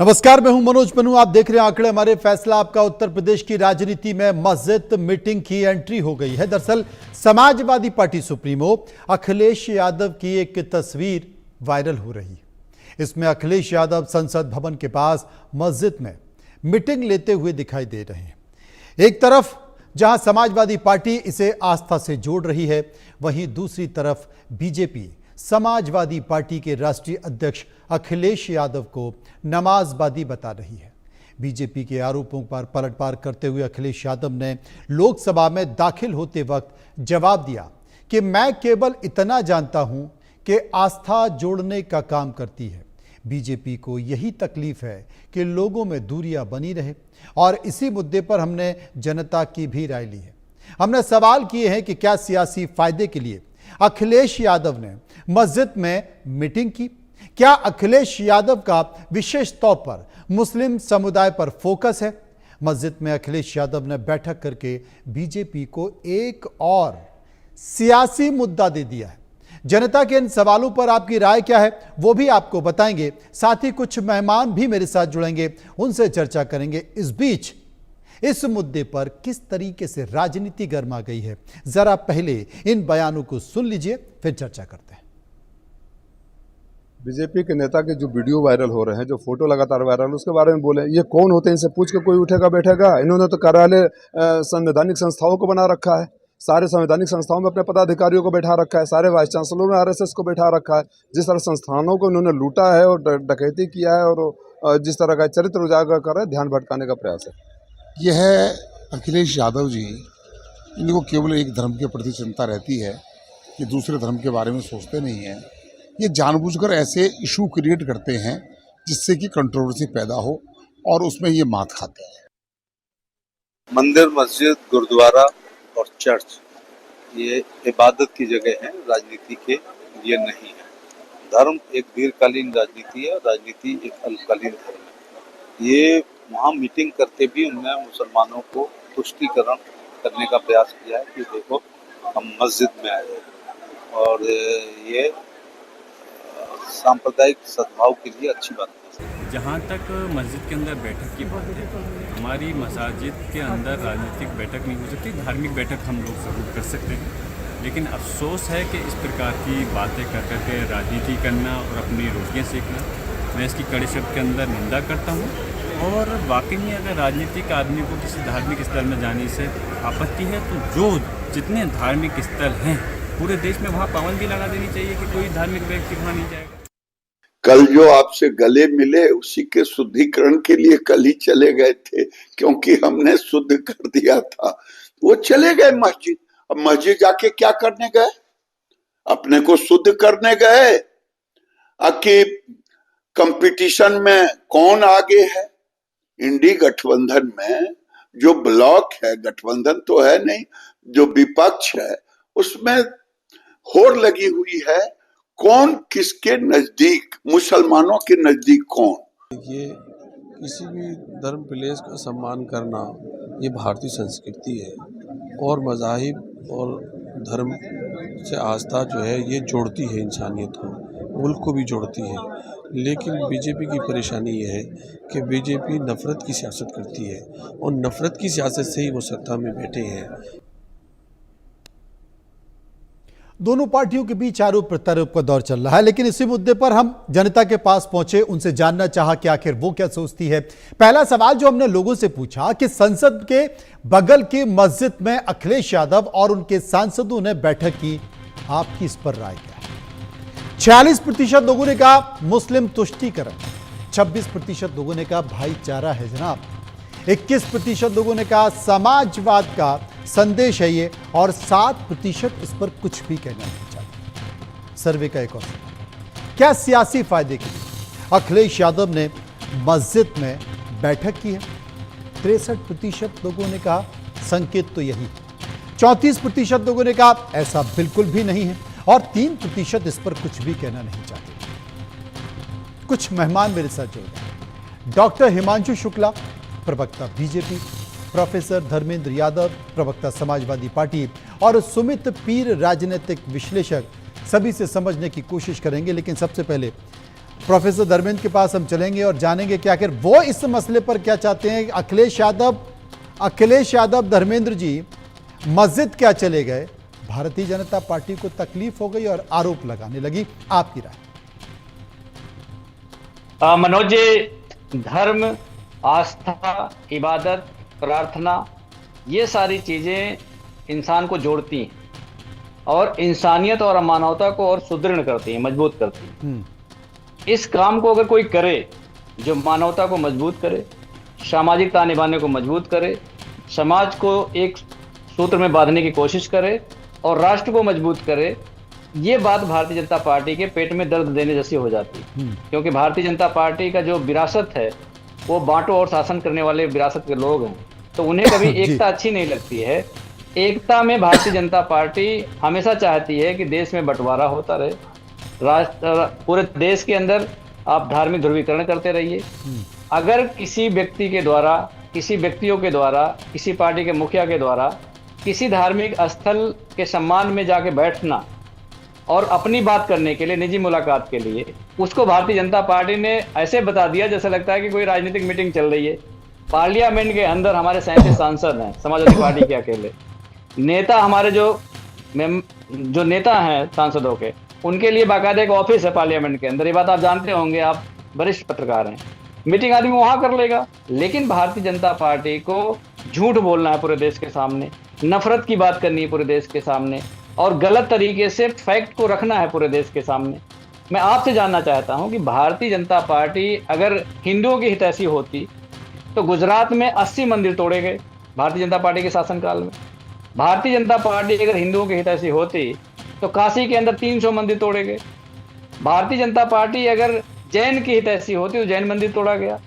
नमस्कार, मैं हूं मनोज पन्नू। आप देख रहे हैं आंकड़े हमारे फैसला आपका। उत्तर प्रदेश की राजनीति में मस्जिद मीटिंग की एंट्री हो गई है। दरअसल समाजवादी पार्टी सुप्रीमो अखिलेश यादव की एक तस्वीर वायरल हो रही है। इसमें अखिलेश यादव संसद भवन के पास मस्जिद में मीटिंग लेते हुए दिखाई दे रहे हैं। एक तरफ जहां समाजवादी पार्टी इसे आस्था से जोड़ रही है, वहीं दूसरी तरफ बीजेपी समाजवादी पार्टी के राष्ट्रीय अध्यक्ष अखिलेश यादव को नमाजवादी बता रही है। बीजेपी के आरोपों पर पलटवार करते हुए अखिलेश यादव ने लोकसभा में दाखिल होते वक्त जवाब दिया कि मैं केवल इतना जानता हूं कि आस्था जोड़ने का काम करती है। बीजेपी को यही तकलीफ है कि लोगों में दूरियां बनी रहे और इसी मुद्दे पर हमने जनता की भी राय ली है। हमने सवाल किए हैं कि क्या सियासी फायदे के लिए अखिलेश यादव ने मस्जिद में मीटिंग की? क्या अखिलेश यादव का विशेष तौर पर मुस्लिम समुदाय पर फोकस है? मस्जिद में अखिलेश यादव ने बैठक करके बीजेपी को एक और सियासी मुद्दा दे दिया है। जनता के इन सवालों पर आपकी राय क्या है, वो भी आपको बताएंगे। साथ ही कुछ मेहमान भी मेरे साथ जुड़ेंगे, उनसे चर्चा करेंगे। इस बीच इस मुद्दे पर किस तरीके से राजनीति गर्मा गई है, जरा पहले इन बयानों को सुन लीजिए, फिर चर्चा करते हैं। बीजेपी के नेता के जो वीडियो वायरल हो रहे हैं, जो फोटो लगातार वायरल, उसके बारे में बोले। ये कौन होते हैं, इनसे पूछ के कोई उठेगा बैठेगा? इन्होंने तो कार्यालय संवैधानिक संस्थाओं को बना रखा है। सारे संवैधानिक संस्थाओं में अपने पदाधिकारियों को बैठा रखा है। सारे वाइस चांसलरों ने आरएसएस को बैठा रखा है। जिस तरह संस्थानों को इन्होंने लूटा है और डकैती किया है और जिस तरह का चरित्र उजागर कर रहे हैं, ध्यान भटकाने का प्रयास है। यह अखिलेश यादव जी, इनको केवल एक धर्म के प्रति चिंता रहती है कि दूसरे धर्म के बारे में सोचते नहीं हैं। ये जानबूझकर ऐसे इशू क्रिएट करते हैं जिससे कि कंट्रोवर्सी पैदा हो और उसमें ये मात खाते हैं। मंदिर, मस्जिद, गुरुद्वारा और चर्च ये इबादत की जगह है, राजनीति के लिए नहीं है। धर्म एक दीर्घकालीन राजनीति है, राजनीति एक अल्पकालीन धर्म है। ये वहाँ मीटिंग करके भी उन्होंने मुसलमानों को तुष्टीकरण करने का प्रयास किया है कि देखो हम मस्जिद में आए हैं, और ये सांप्रदायिक सद्भाव के लिए अच्छी बात है। जहाँ तक मस्जिद के अंदर बैठक की बात है, हमारी मसाजिद के अंदर राजनीतिक बैठक नहीं हो सकती, धार्मिक बैठक हम लोग ज़रूर कर सकते हैं। लेकिन अफसोस है कि इस प्रकार की बातें कर करके राजनीति करना और अपनी रोटियाँ सेकना, मैं इसकी कड़े शब्द के अंदर निंदा करता हूँ। और वाकई में अगर राजनीतिक आदमी को किसी धार्मिक स्थल में जाने से आपत्ति है, तो जो जितने धार्मिक स्थल हैं पूरे देश में, वहाँ पाबंदी लगा देनी चाहिए कि कोई धार्मिक व्यक्ति वहाँ नहीं जाएगा। कल जो आपसे गले मिले, उसी के शुद्धिकरण के लिए कल ही चले गए थे, क्योंकि हमने शुद्ध कर दिया था। वो चले गए मस्जिद। अब मस्जिद जाके क्या करने गए? अपने को शुद्ध करने गए। कि कंपटीशन में कौन आगे है? इंडी गठबंधन में जो ब्लॉक है, गठबंधन तो है नहीं, जो विपक्ष है, उसमें होड़ लगी हुई है। कौन किसके नजदीक, मुसलमानों के नजदीक कौन? देखिए, किसी भी धर्म प्लेस का सम्मान करना ये भारतीय संस्कृति है, और मज़ाहिब और धर्म से आस्था जो है ये जोड़ती है इंसानियत को, मुल्क को भी जोड़ती है। लेकिन बीजेपी की परेशानी ये है कि बीजेपी नफ़रत की सियासत करती है, और नफ़रत की सियासत से ही वो सत्ता में बैठे हैं। दोनों पार्टियों के बीच आरोप प्रत्यारोप का दौर चल रहा है, लेकिन इसी मुद्दे पर हम जनता के पास पहुंचे, उनसे जानना चाहा कि आखिर वो क्या सोचती है। पहला सवाल जो हमने लोगों से पूछा कि संसद के बगल की मस्जिद में अखिलेश यादव और उनके सांसदों ने बैठक की, आपकी इस पर राय क्या है? 46% लोगों ने कहा मुस्लिम तुष्टीकरण, 26% लोगों ने कहा भाईचारा है जनाब, 21% लोगों ने कहा समाजवाद का संदेश है ये, और 7% इस पर कुछ भी कहना नहीं चाहते। सर्वे का एक और सवाल, क्या सियासी फायदे के लिए अखिलेश यादव ने मस्जिद में बैठक की है? 63% लोगों ने कहा संकेत तो यही है, 34% लोगों ने कहा ऐसा बिल्कुल भी नहीं है, और 3% इस पर कुछ भी कहना नहीं चाहते। कुछ मेहमान मेरे साथ जुड़ गए। डॉक्टर हिमांशु शुक्ला, प्रवक्ता बीजेपी, प्रोफेसर धर्मेंद्र यादव, प्रवक्ता समाजवादी पार्टी, और सुमित पीर, राजनीतिक विश्लेषक। सभी से समझने की कोशिश करेंगे, लेकिन सबसे पहले प्रोफेसर धर्मेंद्र के पास हम चलेंगे और जानेंगे कि आखिर वो इस मसले पर क्या चाहते हैं। अखिलेश यादव धर्मेंद्र जी मस्जिद क्या चले गए, भारतीय जनता पार्टी को तकलीफ हो गई और आरोप लगाने लगी। आपकी राय? मनोज जी, धर्म, आस्था, इबादत, प्रार्थना, ये सारी चीज़ें इंसान को जोड़ती हैं और इंसानियत और मानवता को और सुदृढ़ करती हैं, मजबूत करती हैं। इस काम को अगर कोई करे जो मानवता को मजबूत करे, सामाजिकता निभाने को मजबूत करे, समाज को एक सूत्र में बांधने की कोशिश करे और राष्ट्र को मजबूत करे, ये बात भारतीय जनता पार्टी के पेट में दर्द देने जैसी हो जाती है। क्योंकि भारतीय जनता पार्टी का जो विरासत है वो बांटो और शासन करने वाले विरासत के लोग हैं, तो उन्हें कभी एकता अच्छी नहीं लगती है। एकता में भारतीय जनता पार्टी हमेशा चाहती है कि देश में बंटवारा होता रहे, पूरे देश के अंदर आप धार्मिक ध्रुवीकरण करते रहिए। अगर किसी व्यक्ति के द्वारा, किसी व्यक्तियों के द्वारा, किसी पार्टी के मुखिया के द्वारा किसी धार्मिक स्थल के सम्मान में जाके बैठना और अपनी बात करने के लिए, निजी मुलाकात के लिए, उसको भारतीय जनता पार्टी ने ऐसे बता दिया जैसे लगता है कि कोई राजनीतिक मीटिंग चल रही है। पार्लियामेंट के अंदर हमारे 37 सांसद हैं समाजवादी पार्टी के अकेले। नेता हमारे जो नेता हैं सांसदों के, उनके लिए बाकायदा एक ऑफिस है पार्लियामेंट के अंदर। ये बात आप जानते होंगे, आप वरिष्ठ पत्रकार हैं। मीटिंग आदमी वहां कर लेगा, लेकिन भारतीय जनता पार्टी को झूठ बोलना है पूरे देश के सामने, नफरत की बात करनी है पूरे देश के सामने और गलत तरीके से फैक्ट को रखना है पूरे देश के सामने। मैं आपसे जानना चाहता हूं कि भारतीय जनता पार्टी अगर हिंदुओं की हितैषी होती तो गुजरात में 80 मंदिर तोड़े गए भारतीय जनता पार्टी के शासनकाल में। भारतीय जनता पार्टी अगर हिंदुओं की हितैषी होती तो काशी के अंदर 300 मंदिर तोड़े गए। भारतीय जनता पार्टी अगर जैन की हितैषी होती तो जैन मंदिर तोड़ा गया।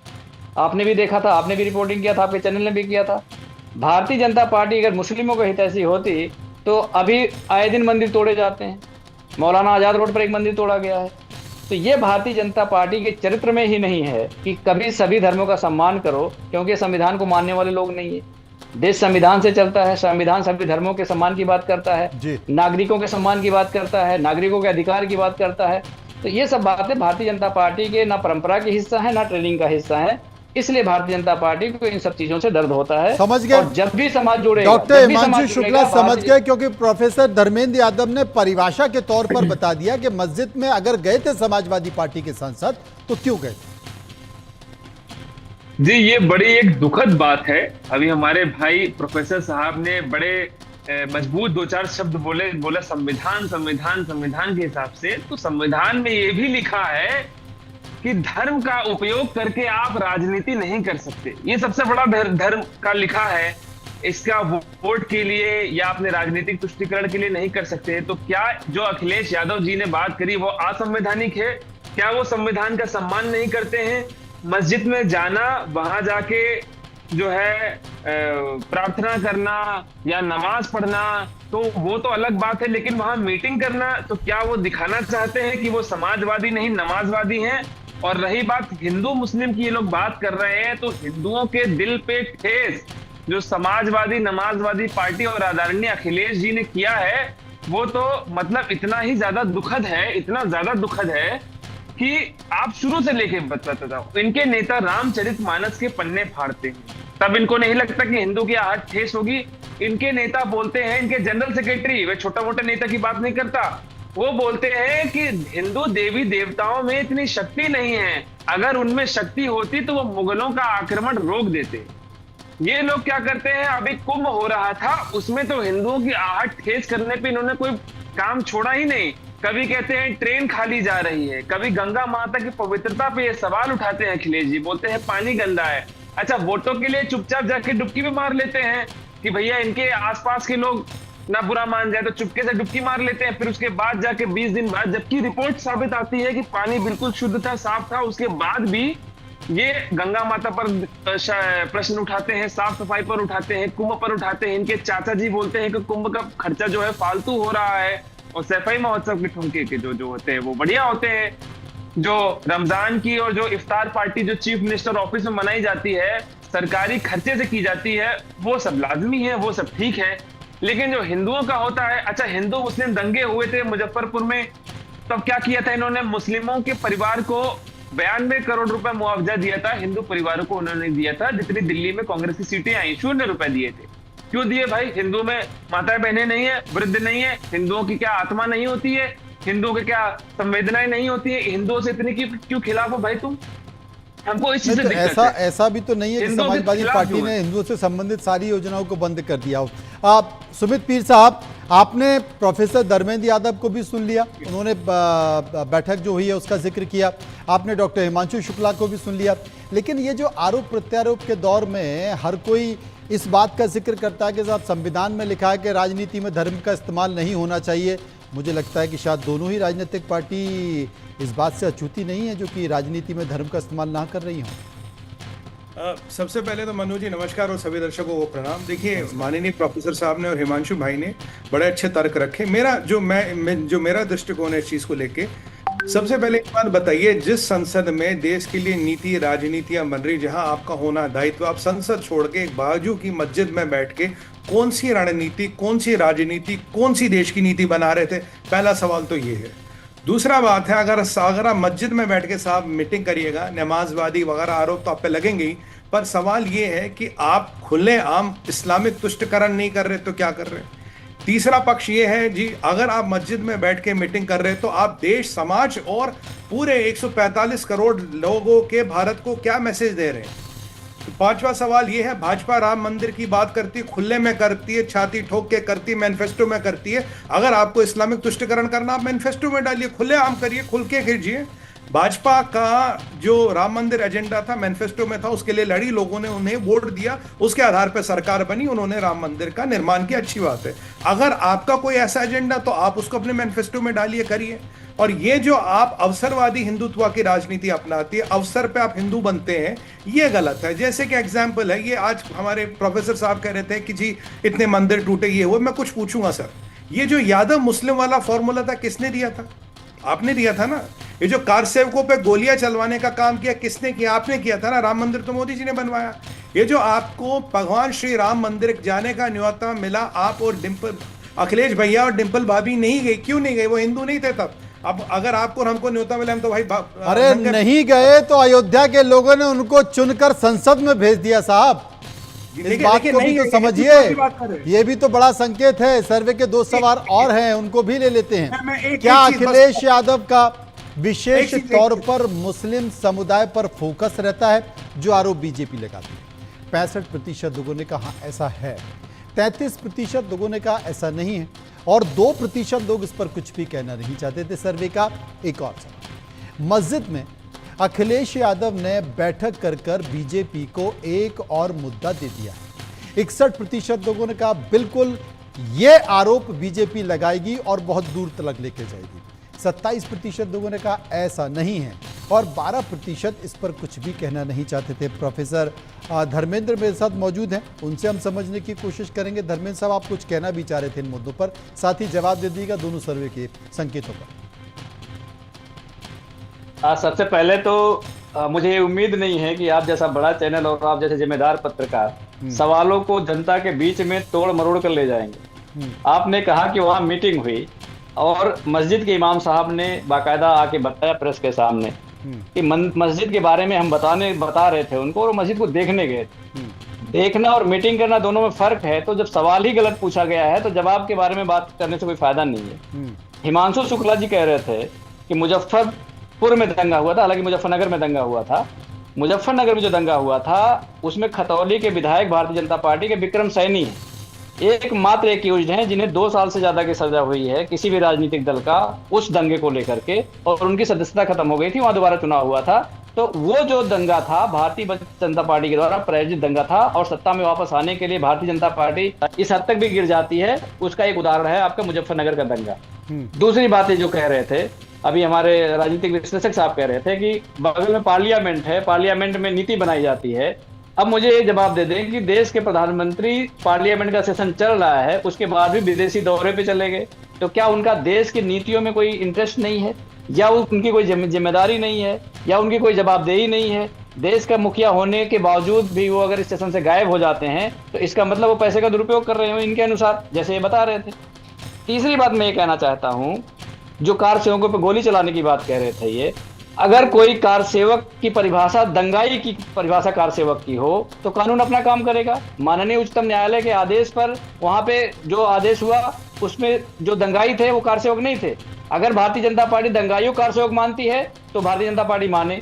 आपने भी देखा था, आपने भी रिपोर्टिंग किया था, आपके चैनल ने भी किया था। भारतीय जनता पार्टी अगर मुस्लिमों की हितैषी होती तो अभी आए दिन मंदिर तोड़े जाते हैं। मौलाना आज़ाद रोड पर एक मंदिर तोड़ा गया है। तो ये भारतीय जनता पार्टी के चरित्र में ही नहीं है कि कभी सभी धर्मों का सम्मान करो, क्योंकि संविधान को मानने वाले लोग नहीं है। देश संविधान से चलता है, संविधान सभी धर्मों के सम्मान की बात करता है, नागरिकों के सम्मान की बात करता है, नागरिकों के अधिकार की बात करता है। तो ये सब बातें भारतीय जनता पार्टी के ना परंपरा की हिस्सा है, ना ट्रेनिंग का हिस्सा है। इसलिए भारतीय जनता पार्टी को इन सब चीजों से दर्द होता है। समझ गए। और जब भी समाज जुड़ेगा, डॉक्टर हिमांशु शुक्ला समझ गए, क्योंकि प्रोफेसर धर्मेंद्र यादव ने परिभाषा के तौर पर बता दिया कि मस्जिद में अगर गए थे समाजवादी पार्टी के सांसद तो क्यों गए थे। जी, ये बड़ी एक दुखद बात है। अभी हमारे भाई प्रोफेसर साहब ने बड़े मजबूत 2-4 शब्द बोला संविधान संविधान संविधान के हिसाब से। तो संविधान में ये भी लिखा है कि धर्म का उपयोग करके आप राजनीति नहीं कर सकते। ये सबसे बड़ा धर्म का लिखा है। इसका वोट के लिए या अपने राजनीतिक तुष्टीकरण के लिए नहीं कर सकते। तो क्या जो अखिलेश यादव जी ने बात करी वो असंवैधानिक है? क्या वो संविधान का सम्मान नहीं करते हैं? मस्जिद में जाना, वहां जाके जो है प्रार्थना करना या नमाज पढ़ना, तो वो तो अलग बात है, लेकिन वहां मीटिंग करना, तो क्या वो दिखाना चाहते हैं कि वो समाजवादी नहीं नमाजवादी हैं? और रही बात हिंदू मुस्लिम की, ये लोग बात कर रहे हैं, तो हिंदुओं के दिल पे ठेस जो समाजवादी नमाजवादी पार्टी और आदरणीय अखिलेश जी ने किया है, वो तो मतलब इतना ही ज्यादा दुखद है, इतना ज्यादा दुखद है कि आप शुरू से लेके बताते जाओ। इनके नेता रामचरितमानस के पन्ने फाड़ते हैं, तब इनको नहीं लगता कि हिंदू की आहट ठेस होगी। इनके नेता बोलते हैं, इनके जनरल सेक्रेटरी, वे छोटा मोटा नेता की बात नहीं करता, वो बोलते हैं कि हिंदू देवी देवताओं में इतनी शक्ति नहीं है, अगर उनमें शक्ति होती तो वो मुगलों का आक्रमण रोक देते। ये लोग क्या करते हैं, अभी कुंभ हो रहा था, उसमें तो हिंदुओं की आहट ठेस करने पे इन्होंने कोई काम छोड़ा ही नहीं। कभी कहते हैं ट्रेन खाली जा रही है, कभी गंगा माता की पवित्रता पे ये सवाल उठाते हैं अखिलेश जी, बोलते हैं पानी गंदा है। अच्छा, वोटों के लिए चुपचाप जाके डुबकी भी मार लेते हैं कि भैया इनके आसपास के लोग ना बुरा मान जाए, तो चुपके से डुबकी मार लेते हैं। फिर उसके बाद जाके 20 दिन बाद जबकि रिपोर्ट साबित आती है कि पानी बिल्कुल शुद्ध था, साफ था, उसके बाद भी ये गंगा माता पर प्रश्न उठाते हैं, साफ सफाई पर उठाते हैं, कुंभ पर उठाते हैं। इनके चाचा जी बोलते हैं कि कुंभ का खर्चा जो है फालतू हो रहा है, और सफाई महोत्सव के ठुमके के जो होते हैं वो बढ़िया होते हैं। जो रमजान की और जो इफ्तार पार्टी जो चीफ मिनिस्टर ऑफिस में मनाई जाती है, सरकारी खर्चे से की जाती है, वो सब लाजमी है, वो सब ठीक है। लेकिन जो हिंदुओं का होता है, अच्छा हिंदू मुस्लिम दंगे हुए थे मुजफ्फरपुर में, तब क्या किया था इन्होंने? मुस्लिमों के परिवार को 92 करोड़ रुपए मुआवजा दिया था, हिंदू परिवारों को उन्होंने दिया था। जितनी दिल्ली में कांग्रेस की सीटें आई, 0 रुपए दिए थे। क्यों दिए भाई? हिंदू में माताएं बहनें नहीं है, वृद्ध नहीं है, हिंदुओं की क्या आत्मा नहीं होती है, हिंदुओं की क्या संवेदनाएं नहीं होती है? हिंदुओं से इतने की क्यों खिलाफ हो भाई तुम? हमको इस चीज से दिक्कत है। ऐसा भी तो नहीं है कि हिंदुओं के समाजवादी खिलाफ पार्टी क्यों ने है? हिंदुओं से संबंधित सारी योजनाओं को बंद कर दिया हो। आप सुमित पीर साहब, आपने प्रोफेसर धर्मेंद्र यादव को भी सुन लिया, उन्होंने बैठक जो हुई है उसका जिक्र किया, आपने डॉक्टर हिमांशु शुक्ला को भी सुन लिया, लेकिन ये जो आरोप प्रत्यारोप के दौर में हर कोई इस बात का जिक्र करता है कि साहब संविधान में लिखा है कि राजनीति में धर्म का इस्तेमाल नहीं होना चाहिए। मुझे लगता है कि शायद दोनों ही राजनीतिक पार्टी इस बात से अछूती नहीं है जो कि राजनीति में धर्म का इस्तेमाल ना कर रही हों। सबसे पहले तो मनु जी नमस्कार और सभी दर्शकों को प्रणाम। देखिए, माननीय प्रोफेसर साहब ने और हिमांशु भाई ने बड़े अच्छे तर्क रखे। मेरा दृष्टिकोण है इस चीज को लेके, सबसे पहले एक बात बताइए, जिस संसद में देश के लिए नीति राजनीतियां बन रही, जहां आपका होना दायित्व, आप संसद छोड़ के एक बाजू की मस्जिद में बैठ के कौन सी रणनीति, कौन सी राजनीति, कौन सी देश की नीति बना रहे थे? पहला सवाल तो ये है। दूसरा बात है, अगर आप मस्जिद में बैठ के साहब मीटिंग करिएगा, नमाजवादी वगैरह आरोप तो आप पे लगेंगे ही, पर सवाल ये है कि आप खुलेआम इस्लामिक तुष्टिकरण नहीं कर रहे तो क्या कर रहे हैं? तीसरा पक्ष ये है जी, अगर आप मस्जिद में बैठ के मीटिंग कर रहे हैं तो आप देश, समाज और पूरे 145 करोड़ लोगों के भारत को क्या मैसेज दे रहे हैं? पांचवा सवाल ये है, भाजपा राम मंदिर की बात करती है, खुले में करती है, छाती ठोक के करती है, मैनिफेस्टो में करती है। अगर आपको इस्लामिक तुष्टिकरण करना, आप मैनिफेस्टो में डालिए, खुलेआम करिए, खुल के कीजिए। भाजपा का जो राम मंदिर एजेंडा था, मैनिफेस्टो में था, उसके लिए लड़ी, लोगों ने उन्हें वोट दिया, उसके आधार पर सरकार बनी, उन्होंने राम मंदिर का निर्माण किया, अच्छी बात है। अगर आपका कोई ऐसा एजेंडा तो आप उसको अपने मैनिफेस्टो में डालिए, करिए। और ये जो आप अवसरवादी हिंदुत्व की राजनीति अपनाती है, अवसर पे आप हिंदू बनते हैं, ये गलत है। जैसे कि एग्जाम्पल है, ये आज हमारे प्रोफेसर साहब कह रहे थे कि जी इतने मंदिर टूटे, ये हुए। मैं कुछ पूछूंगा सर, ये जो यादव मुस्लिम वाला फॉर्मूला था, किसने दिया था? आपने दिया था ना। ये जो कार सेवकों पे गोलियां चलवाने का काम किया, किसने किया? आपने किया था ना। राम मंदिर तो मोदी जी ने बनवाया। ये जो आपको भगवान श्री राम मंदिर जाने का न्योता मिला, आप और अखिलेश भैया और डिंपल भाभी नहीं गई। क्यों नहीं गए? वो हिंदू नहीं थे तब। अब अगर आपको और हमको न्योता मिला, हम तो भाई अरे नहीं गए तो अयोध्या के लोगों ने उनको चुनकर संसद में भेज दिया साहब। इस बात को भी तो समझिए, ये भी तो बड़ा संकेत है। सर्वे के 2 सवाल और हैं, उनको भी ले लेते हैं। क्या अखिलेश यादव का विशेष तौर पर मुस्लिम समुदाय पर फोकस रहता है, जो आरोप बीजेपी लगाती है? 65% लोगों ने कहा ऐसा है, 33% लोगों ने कहा ऐसा नहीं है, और 2% लोग इस पर कुछ भी कहना नहीं चाहते थे। सर्वे का एक और सवाल, मस्जिद में अखिलेश यादव ने बैठक कर बीजेपी को एक और मुद्दा दे दिया है। 61% लोगों ने कहा बिल्कुल ये आरोप बीजेपी लगाएगी और बहुत दूर तक लेके जाएगी। 27% लोगों ने कहा ऐसा नहीं है, और 12% इस पर कुछ भी कहना नहीं चाहते थे। प्रोफेसर धर्मेंद्र मेरे साथ मौजूद हैं, उनसे हम समझने की कोशिश करेंगे। धर्मेंद्र साहब, आप कुछ कहना भी चाह रहे थे इन मुद्दों पर, साथ ही जवाब दे दीजिएगा दोनों सर्वे के संकेतों पर। सबसे पहले तो मुझे उम्मीद नहीं है कि आप जैसा बड़ा चैनल और आप जैसे जिम्मेदार पत्रकार सवालों को जनता के बीच में तोड़ मरोड़ कर ले जाएंगे। आपने कहा कि वहाँ मीटिंग हुई और मस्जिद के इमाम साहब ने बाकायदा आके बताया प्रेस के सामने कि मस्जिद के बारे में हम बता रहे थे उनको, और मस्जिद को देखने गए थे। देखना और मीटिंग करना दोनों में फर्क है। तो जब सवाल ही गलत पूछा गया है तो जवाब के बारे में बात करने से कोई फायदा नहीं है। हिमांशु शुक्ला जी कह रहे थे कि मुजफ्फरपुर में दंगा हुआ था, हालांकि मुजफ्फरनगर में दंगा हुआ था। मुजफ्फरनगर में जो दंगा हुआ था उसमें खतौली के विधायक भारतीय जनता पार्टी के विक्रम सैनी हैं, एकमात्र एक्यूज्ड हैं जिन्हें 2 साल से ज्यादा की सजा हुई है किसी भी राजनीतिक दल का उस दंगे को लेकर के, और उनकी सदस्यता खत्म हो गई थी, वहां दोबारा चुनाव हुआ था। तो वो जो दंगा था भारतीय जनता पार्टी के द्वारा प्रायोजित दंगा था, और सत्ता में वापस आने के लिए भारतीय जनता पार्टी इस हद तक भी गिर जाती है, उसका एक उदाहरण है आपका मुजफ्फरनगर का दंगा। दूसरी बातें जो कह रहे थे अभी हमारे राजनीतिक विश्लेषक साहब कह रहे थे कि बगल में पार्लियामेंट है, पार्लियामेंट में नीति बनाई जाती है। अब मुझे ये जवाब दे दें कि देश के प्रधानमंत्री पार्लियामेंट का सेशन चल रहा है, उसके बाद भी विदेशी दौरे पे चले गए, तो क्या उनका देश की नीतियों में कोई इंटरेस्ट नहीं है, या उनकी कोई जिम्मेदारी नहीं है, या उनकी कोई जवाबदेही नहीं है? देश का मुखिया होने के बावजूद भी वो अगर इस सेशन से गायब हो जाते हैं तो इसका मतलब वो पैसे का दुरुपयोग कर रहे हो इनके अनुसार, जैसे ये बता रहे थे। तीसरी बात मैं ये कहना चाहता हूँ, जो कार सेवकों पर गोली चलाने की बात कह रहे थे, ये अगर कोई कार सेवक की परिभाषा दंगाई की परिभाषा कार सेवक की हो तो कानून अपना काम करेगा। माननीय उच्चतम न्यायालय के आदेश पर वहां पे जो आदेश हुआ उसमें जो दंगाई थे वो कार सेवक नहीं थे। अगर भारतीय जनता पार्टी दंगाइयों कार सेवक मानती है तो भारतीय जनता पार्टी माने।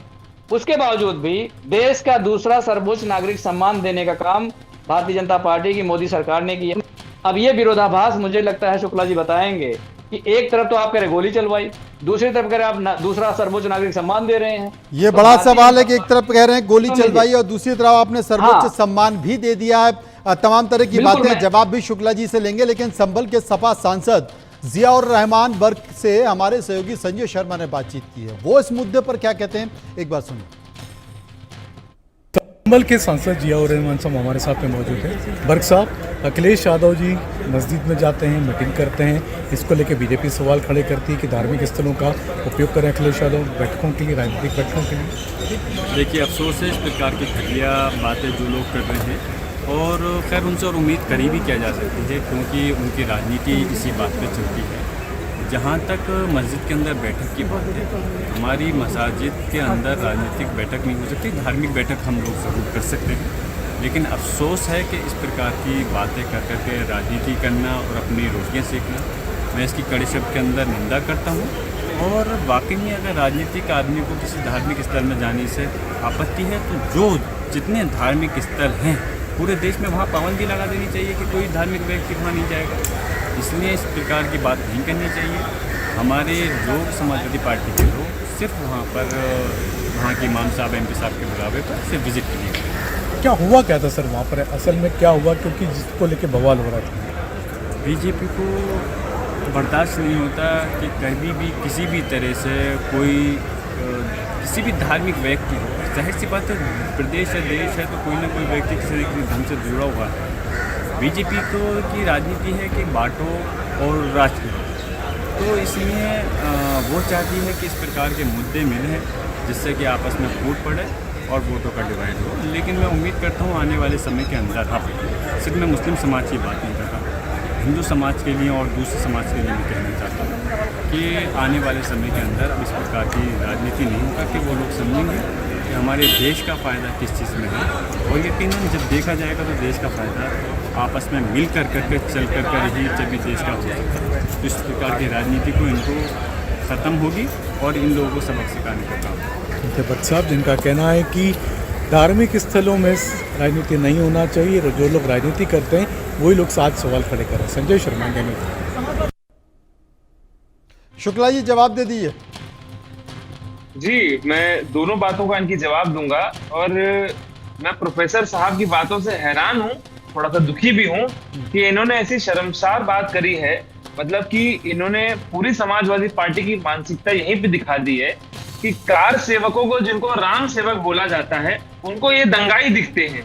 उसके बावजूद भी देश का दूसरा सर्वोच्च नागरिक सम्मान देने का काम भारतीय जनता पार्टी की मोदी सरकार ने किया। अब ये विरोधाभास मुझे लगता है शुक्ला जी बताएंगे कि एक तरफ तो आप कह रहे गोली चलवाई, दूसरी तरफ कह रहे आप दूसरा सर्वोच्च नागरिक सम्मान दे रहे हैं। ये तो बड़ा सवाल है कि एक तरफ कह रहे हैं गोली चलवाई और दूसरी तरफ आपने सर्वोच्च हाँ। सम्मान भी दे दिया है। तमाम तरह की बिल्कुल, बातें जवाब भी शुक्ला जी से लेंगे, लेकिन संभल के सपा सांसद जियाउर रहमान वर्ग से हमारे सहयोगी संजय शर्मा ने बातचीत की है। वो इस मुद्दे पर क्या कहते हैं, एक बार सुनिए। संभल के सांसद जियाउर रहमान साहब हमारे साथ में मौजूद हैं। बर्ग साहब, अखिलेश यादव जी मस्जिद में जाते हैं, मीटिंग करते हैं, इसको लेकर बीजेपी सवाल खड़े करती है कि धार्मिक स्थलों का उपयोग करें अखिलेश यादव बैठकों के लिए, राजनीतिक बैठकों के लिए। देखिए, अफसोस है इस प्रकार की घटिया बातें जो लोग कर रहे हैं, और खैर उनसे और उम्मीद करी भी किया जा सकती है क्योंकि उनकी राजनीति इसी बात पे चलती है। जहाँ तक मस्जिद के अंदर बैठक की बात है, हमारी मसाजिद के अंदर राजनीतिक बैठक नहीं हो सकती, धार्मिक बैठक हम लोग ज़रूर कर सकते हैं। लेकिन अफसोस है कि इस प्रकार की बातें कर करके राजनीति करना और अपनी रोटियाँ सेकना, मैं इसकी कड़े शब्द के अंदर निंदा करता हूँ। और वाकई में अगर राजनीतिक आदमी को किसी धार्मिक स्थल में जाने से आपत्ति है तो जो जितने धार्मिक स्थल हैं पूरे देश में वहाँ पाबंदी लगा देनी चाहिए कि कोई धार्मिक व्यक्ति वहाँ नहीं जाएगा। इसलिए इस प्रकार की बात नहीं करनी चाहिए। हमारे लोग समाजवादी पार्टी के लोग सिर्फ वहाँ पर वहाँ के इमाम साहब MP साहब के बुलावे पर सिर्फ विजिट किए। क्या हुआ क्या था सर वहाँ पर, असल में क्या हुआ, क्योंकि जिसको लेके बवाल हो रहा था। बीजेपी को बर्दाश्त नहीं होता कि कभी भी किसी भी तरह से कोई किसी भी धार्मिक व्यक्ति हो, जाहिर सी बात है प्रदेश है देश है तो कोई ना कोई व्यक्ति किसी न किसी ढंग से जुड़ा हुआ है। बीजेपी को की राजनीति है कि बांटो और राज करो, तो इसलिए वो चाहती है कि इस प्रकार के मुद्दे मिले जिससे कि आपस में फूट पड़े और वोटों का डिवाइड हो। लेकिन मैं उम्मीद करता हूँ आने वाले समय के अंदर, सिर्फ मैं मुस्लिम समाज की बात नहीं कर रहा, हिंदू समाज के लिए और दूसरे समाज के लिए भी कहना चाहता हूँ कि आने वाले समय के अंदर इस प्रकार की राजनीति नहीं होगा कि वो लोग समझेंगे कि हमारे देश का फ़ायदा किस चीज़ में है। और यकीनन जब देखा जाएगा तो देश का फ़ायदा आपस में मिल कर करके चल कर कर ही जब देश का हो सकता है। तो इस प्रकार की राजनीति को इनको ख़त्म होगी और इन लोगों को सबक सिखाने का काम। भट्ट साहब, जिनका कहना है कि धार्मिक स्थलों में राजनीति नहीं होना चाहिए, जो लोग राजनीति करते हैं वही लोग साथ सवाल खड़े करें। संजय शर्मा के शुक्ला जी जवाब दे दीजिए। जी, मैं दोनों बातों का इनकी जवाब दूंगा और मैं प्रोफेसर साहब की बातों से हैरान हूँ, थोड़ा सा दुखी भी हूँ कि इन्होंने ऐसी शर्मसार बात करी है। मतलब कि इन्होंने पूरी समाजवादी पार्टी की मानसिकता यहीं पे दिखा दी है कि कार सेवकों को, जिनको राम सेवक बोला जाता है, उनको ये दंगाई दिखते हैं,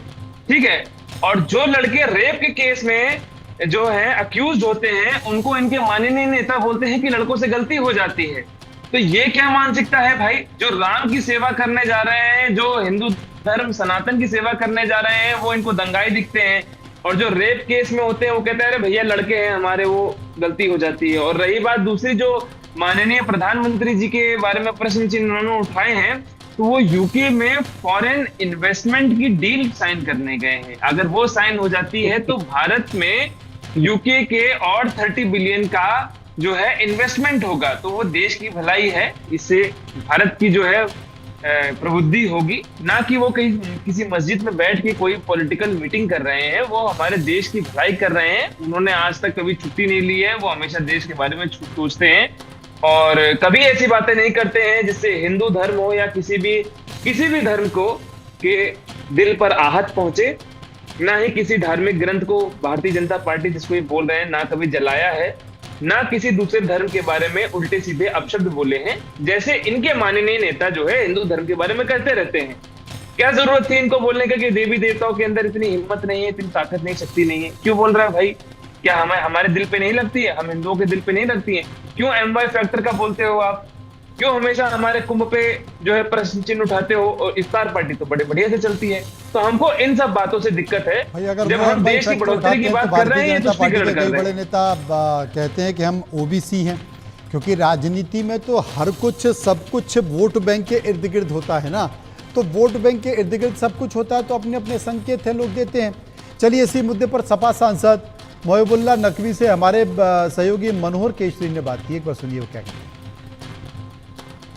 ठीक है। और जो लड़के रेप के केस में जो है अक्यूज होते हैं, उनको इनके माननीय नेता बोलते हैं कि लड़कों से गलती हो जाती है। तो ये क्या मानसिकता है भाई? जो राम की सेवा करने जा रहे हैं, जो हिंदू धर्म सनातन की सेवा करने जा रहे हैं, वो इनको दंगाई दिखते हैं। और जो रेप केस में होते हैं वो कहते हैं अरे भैया लड़के हैं हमारे, वो गलती हो जाती है। और रही बात दूसरी, जो माननीय प्रधानमंत्री जी के बारे में प्रश्न चिन्ह उन्होंने उठाए हैं, तो वो यूके में फॉरेन इन्वेस्टमेंट की डील साइन करने गए हैं। अगर वो साइन हो जाती है तो भारत में यूके के और 30 बिलियन का जो है इन्वेस्टमेंट होगा, तो वो देश की भलाई है। इससे भारत की जो है प्रबुद्धि होगी, ना कि वो कहीं किसी मस्जिद में बैठ के कोई पॉलिटिकल मीटिंग कर रहे हैं। वो हमारे देश की भलाई कर रहे हैं। उन्होंने आज तक कभी छुट्टी नहीं ली है, वो हमेशा देश के बारे में सोचते हैं और कभी ऐसी बातें नहीं करते हैं जिससे हिंदू धर्म हो या किसी भी धर्म को के दिल पर आहत पहुंचे। ना ही किसी धार्मिक ग्रंथ को भारतीय जनता पार्टी जिसको ये बोल रहे हैं ना कभी जलाया है, ना किसी दूसरे धर्म के बारे में उल्टे सीधे अपशब्द बोले हैं, जैसे इनके माननीय नेता जो है हिंदू धर्म के बारे में कहते रहते हैं। क्या जरूरत थी इनको बोलने का कि देवी देवताओं के अंदर इतनी हिम्मत नहीं है, इतनी ताकत नहीं, शक्ति नहीं है? क्यों बोल रहा है भाई? क्या हमारे दिल पे नहीं लगती है? हम हिंदुओं के दिल पे नहीं लगती है? क्यों MY फैक्टर का बोलते हो आप? क्यों हमेशा हमारे कुंभ पे जो है प्रश्न चिन्ह उठाते हो? और इफ्तार पार्टी तो बड़े बढ़िया से चलती है। तो हमको इन सब बातों से दिक्कत है। जब हम देश की बढ़ोतरी की बात कर रहे हैं, भारतीय जनता पार्टी के कई बड़े नेता कहते हैं कि हम OBC हैं, क्योंकि राजनीति में तो हर कुछ सब कुछ वोट बैंक के इर्द गिर्द होता है ना, तो वोट बैंक के इर्द गिर्द सब कुछ होता है तो अपने अपने संकेत है लोग देते हैं। चलिए इसी मुद्दे पर सपा सांसद मोहिबुल्लाह नकवी से हमारे सहयोगी मनोहर केशरी ने बात की, एक बार सुनिए वो क्या कहते हैं।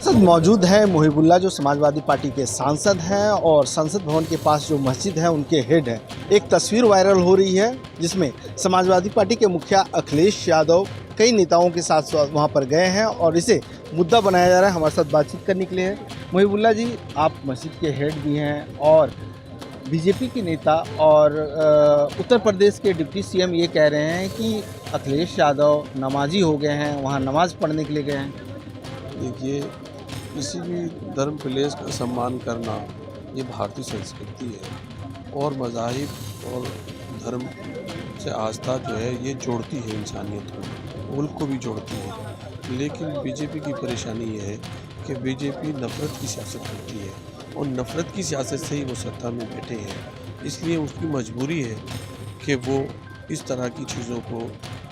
सर मौजूद है मोहिबुल्लाह जो समाजवादी पार्टी के सांसद हैं और संसद भवन के पास जो मस्जिद है उनके हेड है। एक तस्वीर वायरल हो रही है जिसमें समाजवादी पार्टी के मुखिया अखिलेश यादव कई नेताओं के साथ वहां पर गए हैं और इसे मुद्दा बनाया जा रहा है। हमारे साथ बातचीत करने के लिए मोहिबुल्लाह जी, आप मस्जिद के हेड भी हैं और बीजेपी के नेता और उत्तर प्रदेश के डिप्टी सीएम ये कह रहे हैं कि अखिलेश यादव नमाजी हो गए हैं, वहाँ नमाज पढ़ने के लिए गए हैं। देखिए, किसी भी धर्म प्लेस का सम्मान करना ये भारतीय संस्कृति है और मज़ाहिब और धर्म से आस्था जो है ये जोड़ती है इंसानियत को, मुल्क को भी जोड़ती है। लेकिन बीजेपी की परेशानी ये है कि बीजेपी नफ़रत की सियासत करती है और नफ़रत की सियासत से ही वो सत्ता में बैठे हैं, इसलिए उसकी मजबूरी है कि वो इस तरह की चीज़ों को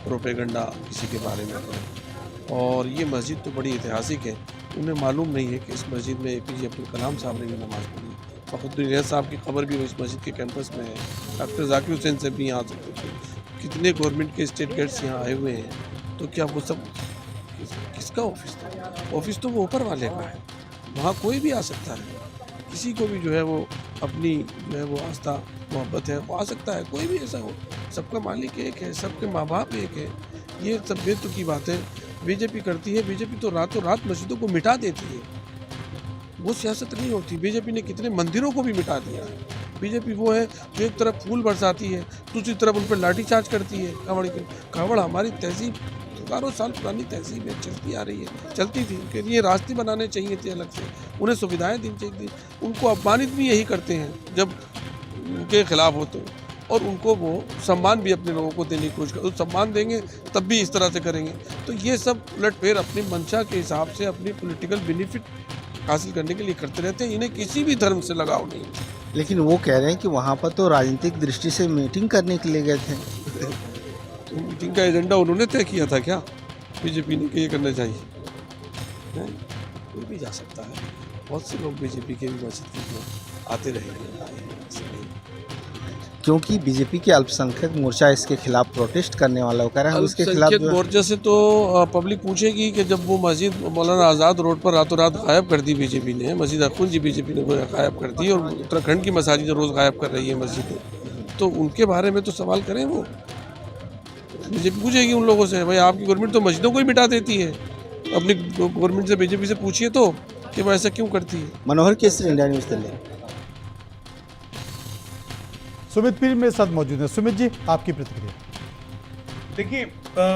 प्रोपेगेंडा किसी के बारे में करें। और ये मस्जिद तो बड़ी ऐतिहासिक है, उन्हें मालूम नहीं है कि इस मस्जिद में APJ अब्दुल कलाम साहब ने भी नमाज़ पढ़ी, फ़खरुद्दीन रियाज साहब की खबर भी इस मस्जिद के कैंपस में है, डॉक्टर जाकिर हुसैन से भी यहाँ आ सकते थे, कितने गवर्नमेंट के स्टेट गेट्स यहाँ आए हुए हैं। तो क्या वो सब किसका ऑफिस था? ऑफिस तो वो ऊपर वाले का है, वहाँ कोई भी आ सकता है, किसी को भी जो है वो अपनी जो है वो आस्था मोहब्बत है वो आ सकता है, कोई भी ऐसा हो, सबका मालिक एक है, सबके माँ बाप एक है। ये सब बेतुकी की बात है बीजेपी करती है। बीजेपी तो रातों रात मस्जिदों को मिटा देती है, वो सियासत नहीं होती। बीजेपी ने कितने मंदिरों को भी मिटा दिया है। बीजेपी वो है जो एक तरफ फूल बरसाती है, दूसरी तरफ उन पर लाठीचार्ज करती है। कांवड़ हमारी तहजीब हज़ारों साल पुरानी तहजीब है, चलती आ रही है, चलती थी। उनके लिए रास्ते बनाने चाहिए थे अलग से, उन्हें सुविधाएं देनी चाहिए थी। उनको अपमानित भी यही करते हैं जब उनके खिलाफ हो तो, और उनको वो सम्मान भी अपने लोगों को देने की कोशिश कर, सम्मान देंगे तब भी इस तरह से करेंगे। तो ये सब उलटफेर अपनी मंशा के हिसाब से अपनी पॉलिटिकल बेनिफिट हासिल करने के लिए करते रहते हैं। इन्हें किसी भी धर्म से लगाव नहीं। लेकिन वो कह रहे हैं कि वहाँ पर तो राजनीतिक दृष्टि से मीटिंग करने के लिए गए थे। तो मीटिंग का एजेंडा उन्होंने तय किया था क्या बीजेपी ने कि ये करना चाहिए? कोई भी जा सकता है, बहुत से लोग बीजेपी के भी मस्जिद के आते रहे, क्योंकि बीजेपी के अल्पसंख्यक मोर्चा इसके खिलाफ प्रोटेस्ट करने वाला हो, कह रहे हैं उसके खिलाफ। अल्पसंख्यक मोर्चा से तो पब्लिक पूछेगी कि जब वो मस्जिद मौलाना आज़ाद रोड पर रातों रात गायब कर दी बीजेपी ने, मस्जिद अखुंद जी बीजेपी ने गायब कर दी और उत्तराखंड की मसाजिद रोज़ गायब कर रही है मस्जिदें, तो उनके बारे में तो सवाल करें। वो बीजेपी पूछेगी उन लोगों से, भाई आपकी गवर्नमेंट तो मस्जिदों को ही मिटा देती है, अपनी गवर्नमेंट से बीजेपी से पूछिए तो कि वो ऐसा क्यों करती है। मनोहर केसरी, इंडिया न्यूज़ दिल्ली। सुमित पीर मेरे साथ मौजूद है। सुमित जी, आपकी प्रतिक्रिया। देखिए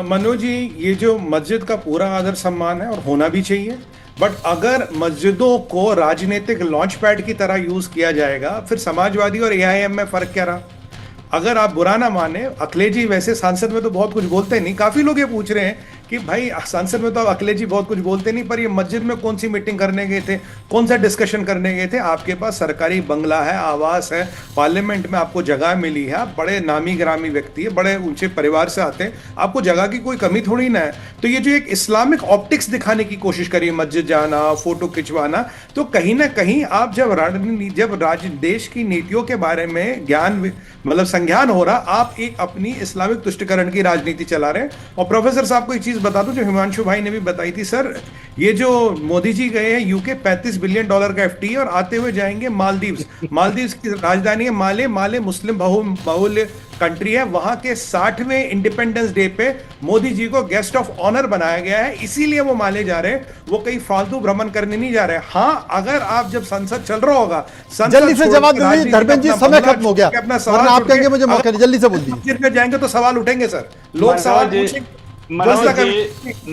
मनोज जी, ये जो मस्जिद का पूरा आदर सम्मान है और होना भी चाहिए, बट अगर मस्जिदों को राजनीतिक लॉन्च पैड की तरह यूज किया जाएगा फिर समाजवादी और AIM में फर्क क्या रहा? अगर आप बुरा ना माने, अखिलेश जी वैसे सांसद में तो बहुत कुछ बोलते नहीं। काफी लोग ये पूछ रहे हैं कि भाई सांसद में तो अखिलेश जी बहुत कुछ बोलते नहीं, पर ये मस्जिद में कौन सी मीटिंग करने गए थे, कौन सा डिस्कशन करने गए थे? आपके पास सरकारी बंगला है, आवास है, पार्लियामेंट में आपको जगह मिली है, आप बड़े नामी ग्रामी व्यक्ति है, बड़े ऊंचे परिवार से आते हैं, आपको जगह की कोई कमी थोड़ी ना है। तो ये जो एक इस्लामिक ऑप्टिक्स दिखाने की कोशिश करिए, मस्जिद जाना, फोटो खिंचवाना, तो कहीं ना कहीं आप जब देश की नीतियों के बारे में ज्ञान मतलब संज्ञान हो रहा, आप एक अपनी इस्लामिक तुष्टिकरण की राजनीति चला रहे हैं। और प्रोफेसर साहब को एक चीज बता दूं जो हिमांशु भाई ने भी बताई थी, सर ये जो मोदी जी गए हैं UK, $35 बिलियन का FTA और आते हुए जाएंगे मालदीव्स। मालदीव्स की राजधानी है माले। माले मुस्लिम बहुल कंट्री है, वहां के 60वें इंडिपेंडेंस डे पे मोदी जी को गेस्ट ऑफ ऑनर बनाया गया है, इसीलिए वो माले जा रहे हैं, वो कहीं फालतू भ्रमण करने नहीं जा रहे। हाँ, अगर आप जब संसद चल रहा होगा, जल्दी से जवाब दीजिए धर्मेंद्र जी, समय खत्म हो गया, अपना सवाल आप कहेंगे मुझे मौका नहीं, जल्दी से बोल दीजिए। जाएंगे तो सवाल उठेंगे सर, लोग सवाल पूछेंगे।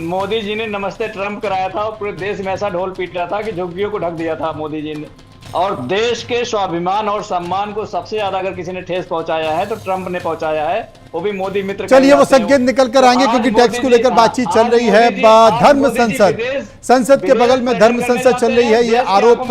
मोदी जी ने नमस्ते ट्रंप कराया था और पूरे देश में ऐसा ढोल पीट रहा था कि झुग्गियों को ढक दिया था मोदी जी ने। और देश के स्वाभिमान और सम्मान को सबसे ज्यादा अगर किसी ने ठेस पहुंचाया है तो ट्रंप ने पहुंचाया है, वो भी मोदी मित्र। चलिए वो संकेत निकल कर आएंगे क्योंकि टैक्स को लेकर बातचीत चल रही है। धर्म संसद के बगल में धर्म संसद चल रही है, ये आरोप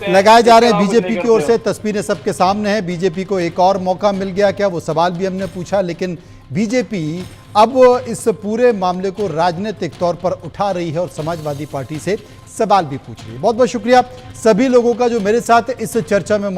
लगाए जा रहे हैं बीजेपी की ओर से। तस्वीरें सबके सामने है, बीजेपी को एक और मौका मिल गया क्या, वो सवाल भी हमने पूछा, लेकिन बीजेपी अब इस पूरे मामले को राजनीतिक तौर पर उठा रही है और समाजवादी पार्टी से सवाल भी पूछ रही है। बहुत बहुत शुक्रिया सभी लोगों का जो मेरे साथ इस चर्चा में मौजूद